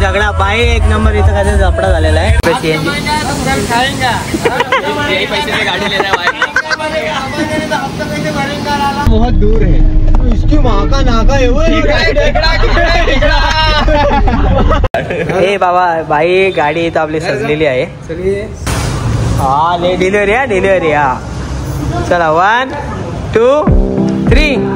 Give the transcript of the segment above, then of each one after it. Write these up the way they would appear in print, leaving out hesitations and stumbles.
झगडा भाई एक नंबर इथं काय झपडा झालेला आहे। गाडी ले रहा है बहुत दूर है इसकी माँ का नाका है वो। ए बाबा भाई गाडी इथं आपली सजलेली आहे। हा ले डिलिव्हरी हा चला 1 2 3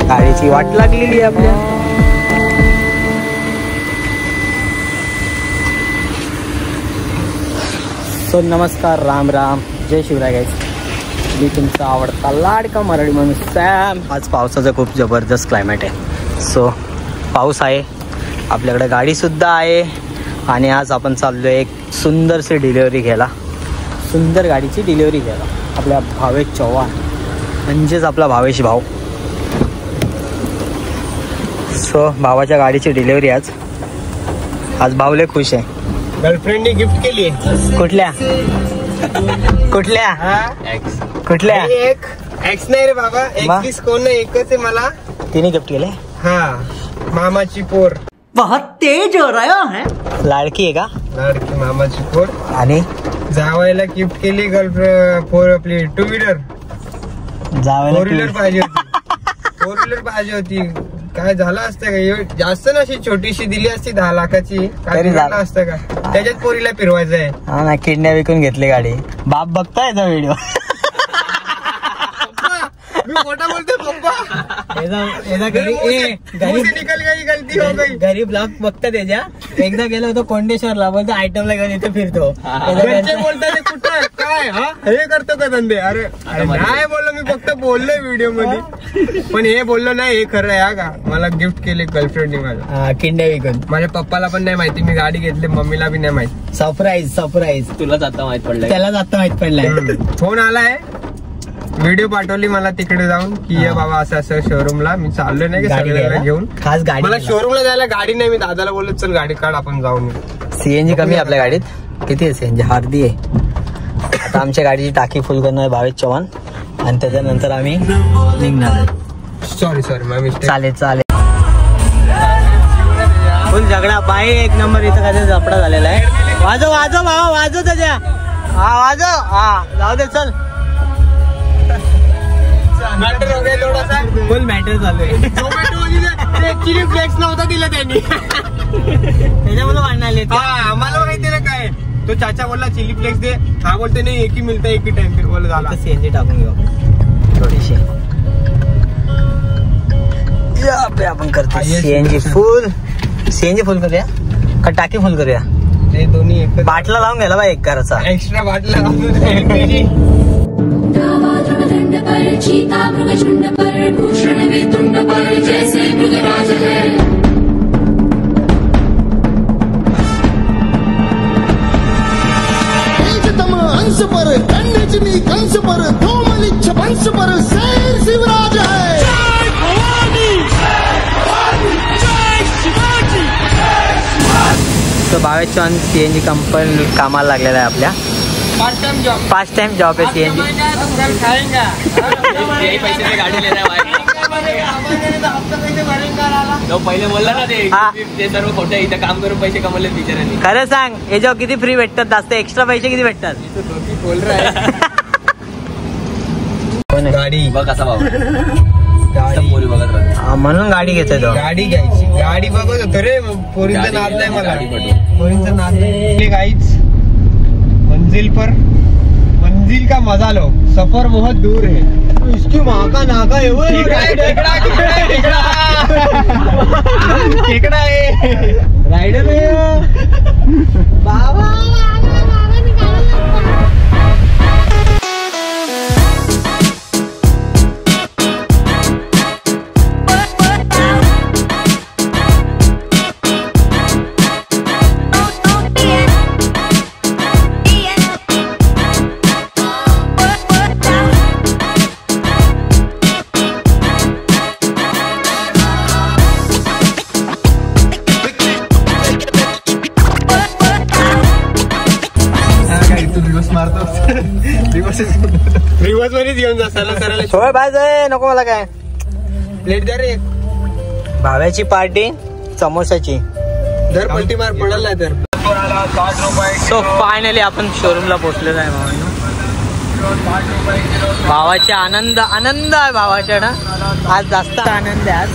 गाडीची वाट लागलेली आपल्या। सो नमस्कार राम राम जय शिवराय गाईस, मी तुमचा आवडता लाडका मराठी माणूस सॅम। आज पावसाचं खूप जबरदस्त क्लायमेट आहे। सो पाऊस आहे आपल्याकडे, गाडीसुद्धा आहे आणि आज आपण चाललो आहे एक सुंदरशी डिलिव्हरी घ्यायला, सुंदर गाडीची डिलिव्हरी घ्यायला आपल्या भावेश चव्हाण म्हणजेच आपला भावेश भाऊ। सो भावाच्या गाडीची डिलिव्हरी आज भाऊले खुश आहे। गर्लफ्रेंडने गिफ्ट केली आहे। कुठल्या एक्स नाही रे बाबा, एक्स कोण नाही, एकच आहे मला। तिने गिफ्ट केले? हा, मामाची पोर। बहुत तेज हो रहा है। लाडकी आहे का? लाडकी मामाची पोर। आणि जावायला गिफ्ट केली गर्लफ्रेंड पोर आपली 2 व्हीलर। जावायला 4 व्हीलर पाहिजे होती। 4 व्हीलर पाहिजे होती। काय झालं असतं का, जास्त ना अशी छोटीशी दिली असती 10 लाखाची, काय झालं असतं का? त्याच्यात पोरीला फिरवायचंय। हा ना, किडनॅप विकून घेतली गाडी। बाप बघताय तो व्हिडिओ? मी मोठा बोलतोय पप्पा। घरी ब्लॉग बघता त्याच्या। एकदा गेलो होतो कोंडेश्वरला, बोलतो आयटमला घेऊन इथे फिरतो। बोलतात कुठं काय हे करतो का धंदे? अरे नाही बोललो, मी फक्त बोललोय व्हिडिओ मध्ये, पण हे बोललो नाही, हे खरं आहे का? मला गिफ्ट केले गर्लफ्रेंडने मला किंड्या विकून। माझ्या पप्पाला पण नाही माहिती मी गाडी घेतली, मम्मीला बी नाही माहिती। सरप्राईज तुलाच आता माहित पडलंय, त्यालाच आता माहित पडलाय। फोन आलाय, व्हिडिओ पाठवली मला तिकडे जाऊन की ये बाबा असं असं शोरूमला मी चाललोय नाही सगळ्याला घेऊन। खास गाडी मला शोरूमला जायला गाडी नाही, मी दादाला बोललो चल गाडी काढ आपण जाऊन। सीएनजी कमी आहे आपल्या गाडीत। किती आहे सीएनजी? अर्धी आहे। आता आमच्या गाडीची टाकी फुल करणार भावेश चव्हाण आणि त्याच्यानंतर आम्ही निघणार। सॉरी चालेल फुल झगडा भाई एक नंबर इथं काय झपडा झालेला आहे। वाजव भावा वाजव त्याच्या। हा वाजव, हा जाऊ दे चल। मॅटर हो गया थोडासा, फुल मॅटर चालू आहे। चिली फ्लेक्स नव्हता दिला त्यांनी, त्याच्यामुळे वाढणार। हा आम्हाला माहिती ना काय, तो चाचा बोलला चिली फ्लेक्स दे, हा बोलते नाही एक ही मिळतं एक ही टाइम पे बोल झाला। सीएनजी टाकून घेऊ थोडीशी, आपण करतो सीएनजी फुल करूया का टाकी फुल करूया? ते दोन्ही एक बाटला लावून घ्यायला बाई, एक करायचा एक्स्ट्रा बाटला लावून। तुंड पर जैसे मृगराज है। अंश पर खंडजनी कंस पर धूमलिच्छ वंश पर शेर शिवराज है। तो 22 चॉन CNG कंपनी कामाला लागलेला आहे आपल्या पाच टाइम जॉब आहे CNG। पहिले बोलला ना ते सर्व खोटं इथं काम करून पैसे कमवले बिचारांनी। खरं सांग याच्यावर किती फ्री भेटतात, जास्त एक्स्ट्रा पैसे किती भेटतात? बोल रहा गाडी बघ कसा भाऊ पोरी बघत राहते म्हणून गाडी घेतोय तो। गाडी घ्यायची, गाडी बघत होतो रे, पोरींचा नाद नाही मला, पोरींचा नाद नाही। गाईच मंजिल का मजा लो, सफर बहुत दूर है, इसकी माँ का नाका है वो केकड़ा है राइडर बाबा। रिवर्स मध्ये घेऊन जा सरळ सोय पाहिजे नको मला काय प्लेट द्या रे। भाव्याची पार्टी समोसाची दर पलटी मार पडल नाही तर। सो फायनली आपण शोरूमला पोहोचलेलो आहे भावांनो। भावाचे आनंद आहे भावाच्या ना, आज जास्त आनंद आहे आज।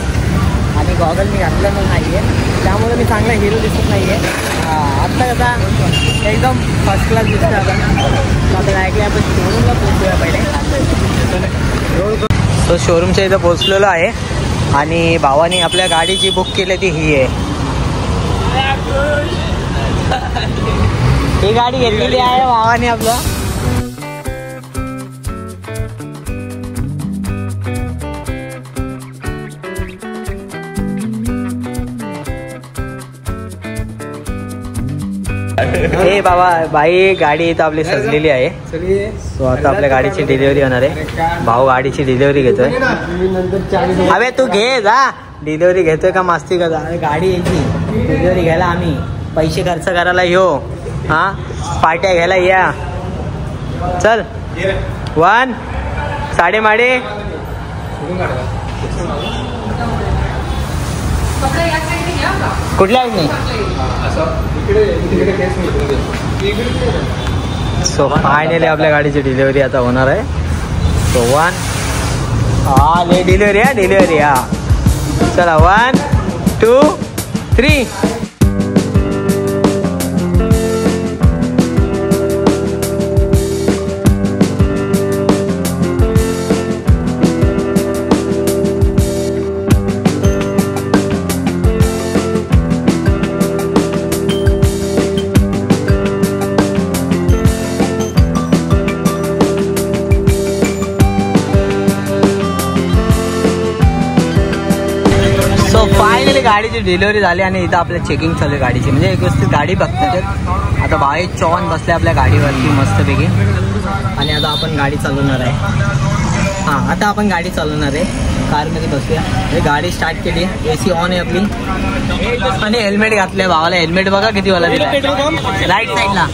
आणि गॉगल मी घातलेलं नाहीये त्यामुळे मी चांगला हिरो दिसत नाहीये। आत्ता कसा एकदम फर्स्ट क्लास दिसतं आता ऐकलं आपण शोरूमला पोहोचूया पहिले। तो शोरूमच्या इथं पोहोचलेलो आहे आणि भावानी आपल्या गाडी जी बुक केली ती ही आहे। ही गाडी घेतलेली आहे भावानी आपलं। हे बाबा बाई गाडी इथं आपली सजलेली आहे। सो आता आपल्या गाडीची डिलिव्हरी होणार आहे। भाऊ गाडीची डिलिव्हरी घेतोय। अबे तू घे जा, डिलिव्हरी घेतोय का मस्ती करता? गाडी यायची डिलिव्हरी घ्यायला आम्ही पैसे खर्च करायला येऊ, हा पार्ट्या घ्यायला या। चल 1 साडेमाडे कुठल्या नाही। सो फायनली आपल्या गाडीची डिलिव्हरी आता होणार आहे। सो 1 हा ले डिलिव्हरी हा चला 1 2 3। फायनली गाडीची डिलिव्हरी झाली आणि इथं आपल्या चेकिंग चालू आहे गाडीची, म्हणजे एक व्यवस्थित गाडी बघतात। आता भाई चौहान बसले आपल्या गाडीवरती मस्तपैकी आणि आता आपण गाडी चालवणार आहे। हां आता आपण गाडी चालवणार आहे, कारमध्ये बसूया। गाडी स्टार्ट केली, AC ऑन आहे आपली आणि हेल्मेट घातलंय भावाला। हेल्मेट बघा किती वाला दिला राईट साईडला।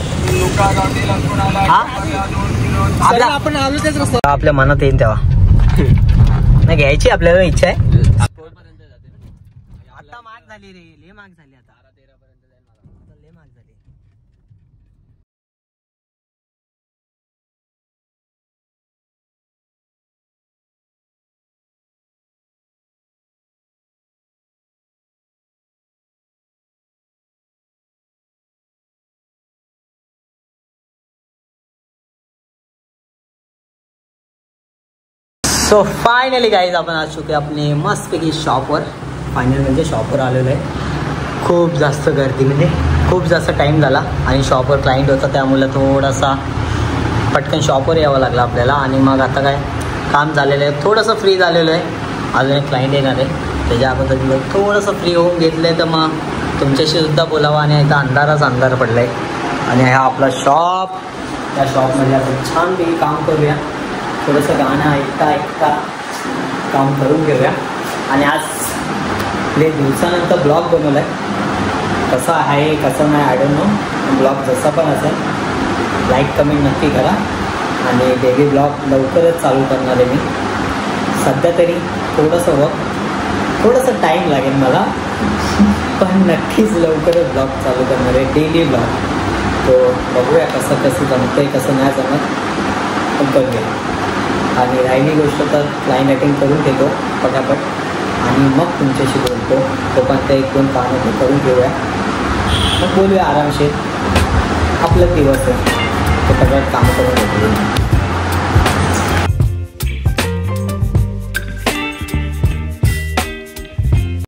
हा आपला आपण आलो त्याच रस्ता आपल्या मनात येईल तेव्हा नाही घ्यायची आपल्याला इच्छा आहे। आता माग झाली रे, ले माग झाली आता 13 पर्यंत जाईल मला, ले माग झाली। सो फायनली गाईज आपण आज चुके अपने मस्तपैकी शॉपवर। फायनल म्हणजे शॉपवर आलेलो आहे। खूप जास्त गर्दी, म्हणजे खूप जास्त टाईम झाला आणि शॉपवर क्लायंट होता त्यामुळे थोडासा पटकन शॉपवर यावं लागलं आपल्याला। आणि मग आता काय काम झालेलं आहे, थोडंसं फ्री झालेलं आहे अजून एक क्लायंट येणार आहे, त्याच्या अगोदर थोडंसं फ्री होऊन घेतलं आहे, तर मग तुमच्याशी सुद्धा बोलावं. आणि इथं अंधार पडला आहे आणि हा आपला शॉप. त्या शॉपमध्ये आपण छानपैकी काम करूया, थोडंसं गाणं ऐकता काम करून घेऊया. आणि आज लय दिवसानंतर ब्लॉग बनवला आहे. कसं आहे कसं नाही आय डोंट नो. ब्लॉग जसा पण असेल लाईक कमेंट नक्की करा. आणि डेली ब्लॉग लवकरच चालू करणार आहे मी. सध्या तरी थोडंसं टाईम लागेल मला, पण नक्कीच लवकरच ब्लॉग चालू करणार आहे, डेली ब्लॉग. तो बघूया कसं जमतं आहे कसं नाही जमत, पण करूया. आणि राहिली गोष्ट तर क्लायंट अटेंड करून घेतो पटापट आणि मग तुमच्याशी बोलतो. तोपर्यंत 1-2 कामं ते करून घेऊया, मग बोलूया आरामशीर. आपलं दिवस आहे ते सगळं काम करून घेतो.